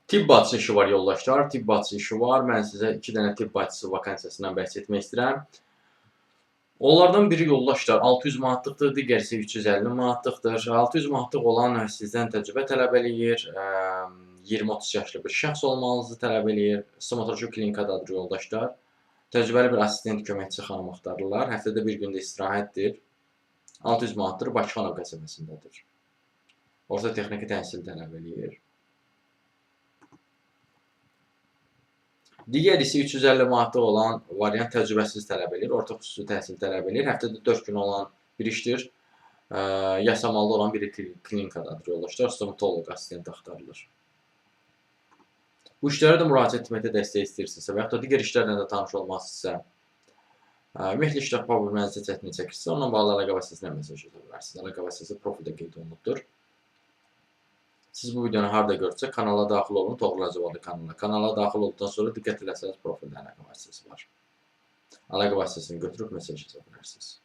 Tibb bacısı işi var yoldaşlar. Tibb bacısı işi var. Mən sizə 2 dənə tibb bacısı vakansiyasından bəhs etmək istəyirəm. Onlardan biri yoldaşlar 600 manatlıqdır, digərisi 350 manatlıqdır. 600 manatlıq olan sizdən təcrübə tələb eləyir. 20-30 yaşlı bir şəxs olmanızı tələb eləyir. Stomatoloji klinikadadır yoldaşlar. Təcrübəli bir assistent köməkçi xanım axtarırlar. Həftədə bir gündə istirahətdir. 600 manatdır. Bakı Xanov qəsəbəsindədir. Orta texniki təhsil tələb eləyir. Digər isə 350 manatlıq olan variant təcrübəsiz tələb eləyir. Orta xüsusi təhsil tələb eləyir. Həftədə 4 gün olan bir işdir. Yasamalda olan bir klinikadadır yoldaşlar. Stomatoloq assistent axtarılır. Bu işlərə də müraciət etməkdə dəstək istəyirsinizsə və yaxud da digər işlərlə də tanış olmaqsınızsə, ümumiyyətlə işlər probleminizə çətinlik çəkirsə, onunla bağlı əlaqə vasitəsilə mesaj yolla bilərsiniz. Əlaqə vasitəsi profildə qeyd olunubdur. Siz bu videonu harada görsə, kanala daxil olun, Toğrul Hacıvalı kanalına. Kanala daxil olduqdan sonra diqqət eləsəniz, profildə əlaqə vasitəsi var. Əlaqə vasitəsini götürüb mesaj yaza bilərsiniz.